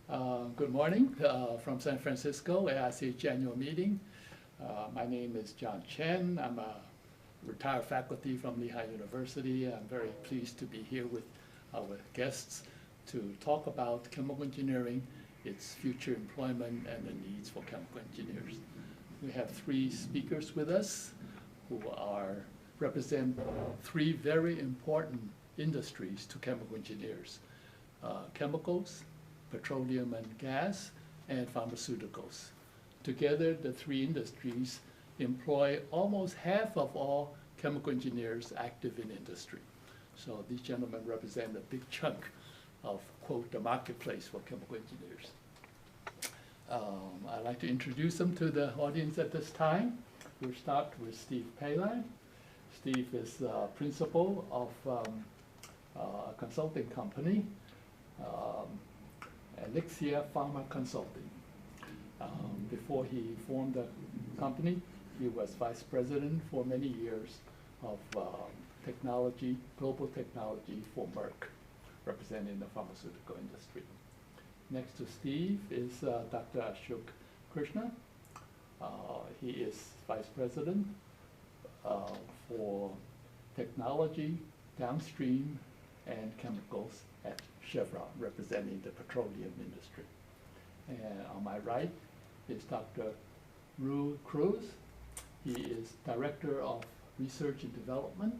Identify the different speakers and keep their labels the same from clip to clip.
Speaker 1: Good morning from San Francisco, AICH annual meeting. My name is John Chen. I'm a retired faculty from Lehigh University. I'm very pleased to be here with our guests to talk about chemical engineering, its future employment, and the needs for chemical engineers. We have three speakers with us who represent three very important industries to chemical engineers: chemicals, petroleum and gas, and pharmaceuticals. Together, the three industries employ almost half of all chemical engineers active in industry. So these gentlemen represent a big chunk of, quote, the marketplace for chemical engineers. I'd like to introduce them to the audience at this time. We'll start with Steve Poehlein. Steve is principal of a consulting company, Elixir Pharma Consulting. Before he formed the company, he was vice president for many years of technology, global technology for Merck, representing the pharmaceutical industry. Next to Steve is Dr. Ashok Krishna. He is vice president for technology, downstream, and chemicals at Chevron, representing the petroleum industry. And on my right is Dr. Rui Cruz. He is Director of Research and Development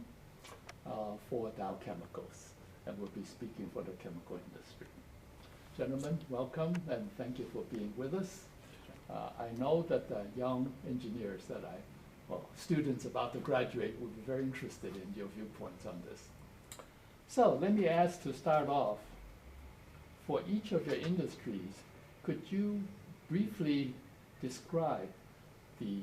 Speaker 1: for Dow Chemicals, and will be speaking for the chemical industry. Gentlemen, welcome, and thank you for being with us. I know that the young engineers students about to graduate will be very interested in your viewpoints on this. So let me ask to start off, for each of your industries, could you briefly describe the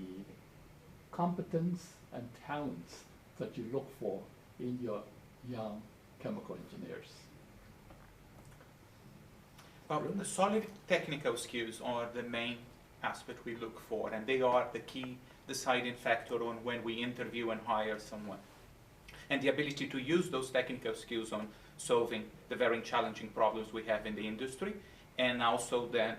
Speaker 1: competence and talents that you look for in your young chemical engineers?
Speaker 2: The solid technical skills are the main aspect we look for, and they are the key deciding factor on when we interview and hire someone. And the ability to use those technical skills on solving the very challenging problems we have in the industry, and also then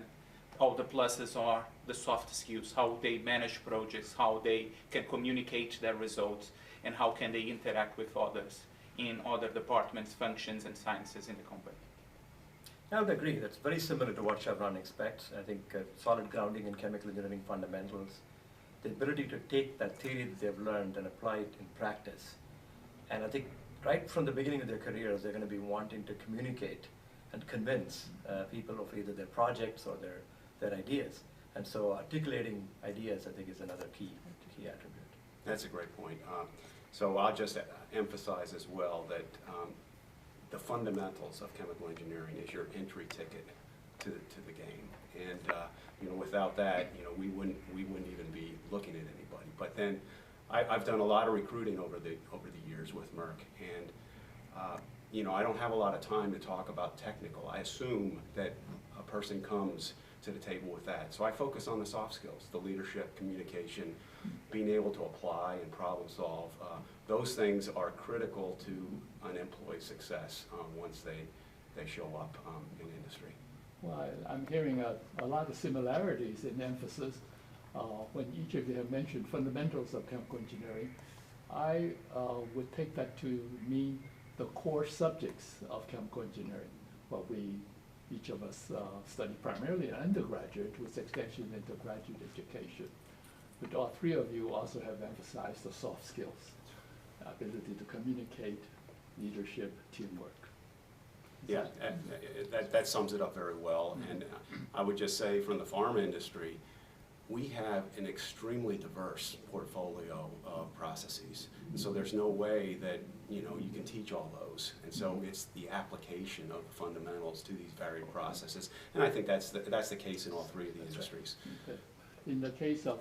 Speaker 2: all the pluses are the soft skills, how they manage projects, how they can communicate their results, and how can they interact with others in other departments, functions, and sciences in the company.
Speaker 3: I would agree. That's very similar to what Chevron expects. I think solid grounding in chemical engineering fundamentals, the ability to take that theory that they've learned and apply it in practice. And I think right from the beginning of their careers, they're going to be wanting to communicate and convince people of either their projects or their ideas. And so articulating ideas, I think, is another key attribute.
Speaker 4: That's a great point. So I'll just emphasize as well that the fundamentals of chemical engineering is your entry ticket to the game. And without that, we wouldn't even be looking at anybody. But then I've done a lot of recruiting over the years with Merck, and I don't have a lot of time to talk about technical. I assume that a person comes to the table with that. So I focus on the soft skills, the leadership, communication, being able to apply and problem solve. Those things are critical to an employee's success once they show up in industry.
Speaker 1: Well, I'm hearing a lot of similarities in emphasis. When each of you have mentioned fundamentals of chemical engineering, I would take that to mean the core subjects of chemical engineering. What each of us study primarily in undergraduate with extension into graduate education. But all three of you also have emphasized the soft skills, ability to communicate, leadership, teamwork.
Speaker 4: Yeah, that sums it up very well. And I would just say from the pharma industry, we have an extremely diverse portfolio of processes. And so there's no way that you can teach all those. And so it's the application of the fundamentals to these varied processes. And I think that's the case in all three of the industries.
Speaker 1: Right. Okay. In the case of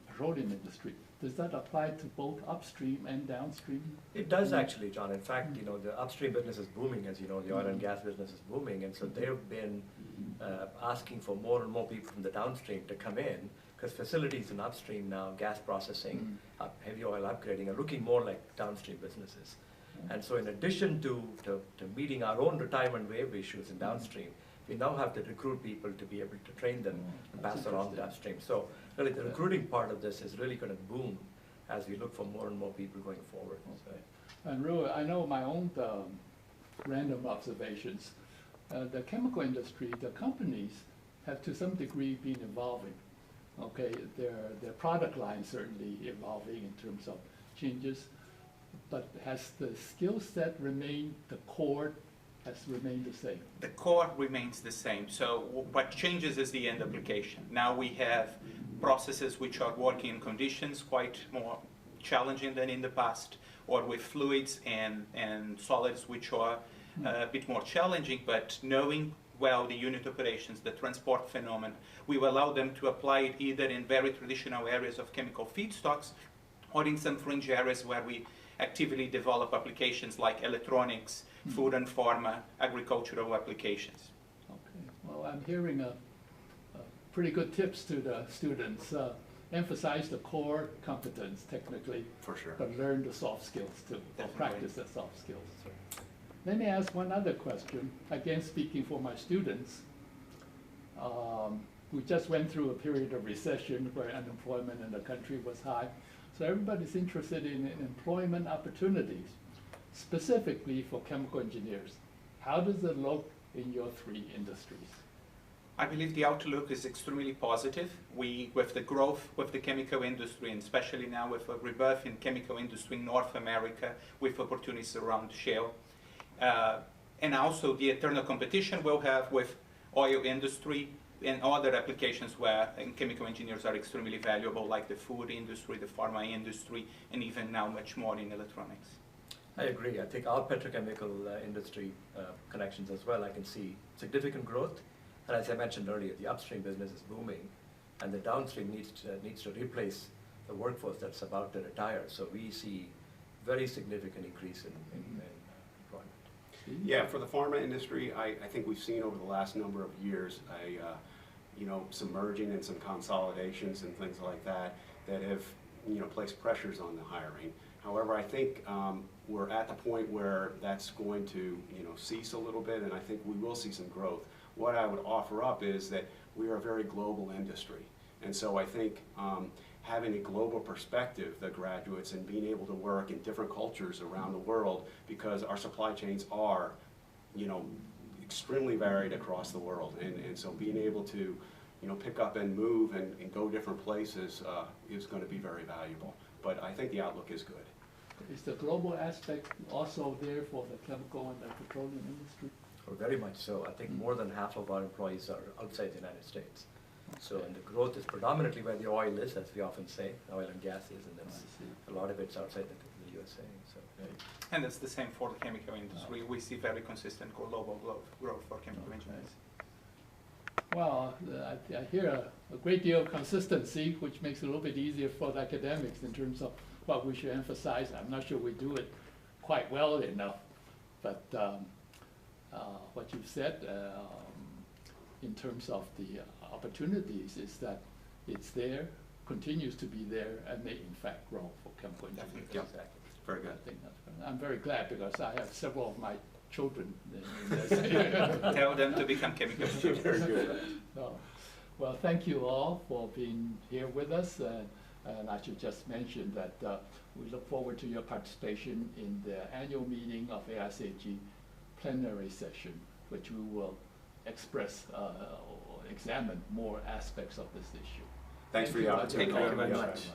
Speaker 1: petroleum industry, does that apply to both upstream and downstream?
Speaker 3: It does actually, John. In fact, the upstream business is booming, as you know, the oil and gas business is booming, and so they've been asking for more and more people from the downstream to come in, because facilities in upstream now, gas processing, heavy oil upgrading, are looking more like downstream businesses. And so in addition to meeting our own retirement wave issues in downstream, we now have to recruit people to be able to train them and
Speaker 1: That's
Speaker 3: pass along
Speaker 1: interesting.
Speaker 3: downstream. So really the
Speaker 1: Yeah.
Speaker 3: recruiting part of this is really going to boom as we look for more and more people going forward. So,
Speaker 1: And Rui, I know my own random observations. The chemical industry, the companies have to some degree been evolving. Okay, their product line certainly evolving in terms of changes, but has the skill set remained, the core has remained the same?
Speaker 2: The core remains the same. So what changes is the end application. Now we have processes which are working in conditions quite more challenging than in the past, or with fluids and solids which are a bit more challenging, but knowing well the unit operations, the transport phenomenon, we will allow them to apply it either in very traditional areas of chemical feedstocks or in some fringe areas where we actively develop applications like electronics, food and pharma, agricultural applications.
Speaker 1: Okay, well, I'm hearing a pretty good tips to the students. Emphasize the core competence technically,
Speaker 4: For sure.
Speaker 1: but learn the soft skills too, or
Speaker 2: Definitely.
Speaker 1: practice the soft skills. Let me ask one other question, again speaking for my students. We just went through a period of recession where unemployment in the country was high. So everybody's interested in employment opportunities, specifically for chemical engineers. How does it look in your three industries?
Speaker 2: I believe the outlook is extremely positive. With the growth with the chemical industry, and especially now with a rebirth in chemical industry in North America, with opportunities around shale, and also the eternal competition we'll have with oil industry and other applications where chemical engineers are extremely valuable, like the food industry, the pharma industry, and even now much more in electronics.
Speaker 3: I agree. I think our petrochemical industry connections as well, I can see significant growth. And as I mentioned earlier, the upstream business is booming, and the downstream needs to replace the workforce that's about to retire. So we see very significant increase in employment.
Speaker 4: Yeah, for the pharma industry, I think we've seen over the last number of years some merging and some consolidations and things like that that have placed pressures on the hiring. However, I think we're at the point where that's going to cease a little bit, and I think we will see some growth. What I would offer up is that we are a very global industry, and so I think having a global perspective, the graduates, and being able to work in different cultures around the world, because our supply chains are extremely varied across the world, and so being able to pick up and move and go different places is going to be very valuable. But I think the outlook is good.
Speaker 1: Is the global aspect also there for the chemical and the petroleum industry?
Speaker 3: Or very much so. I think more than half of our employees are outside the United States. So, and the growth is predominantly where the oil is, as we often say, oil and gas is, and that's a lot of it's outside the USA. So,
Speaker 2: And it's the same for the chemical industry. We see very consistent global growth for chemical engineers.
Speaker 1: Well, I hear a great deal of consistency, which makes it a little bit easier for the academics in terms of what we should emphasize. I'm not sure we do it quite well enough, but what you've said in terms of the opportunities is that it's there, continues to be there, and may in fact grow for chemical engineers.
Speaker 4: Yep.
Speaker 3: exactly.
Speaker 4: Very good.
Speaker 1: I think I'm very glad because I have several of my children in this area.
Speaker 2: Tell them to become chemical engineers.
Speaker 4: Very good.
Speaker 1: Oh, well, thank you all for being here with us, and I should just mention that we look forward to your participation in the annual meeting of AICG plenary session, which we will express or examine more aspects of this issue.
Speaker 4: Thanks for the opportunity.
Speaker 2: Thank you very
Speaker 1: very
Speaker 2: much.
Speaker 1: much.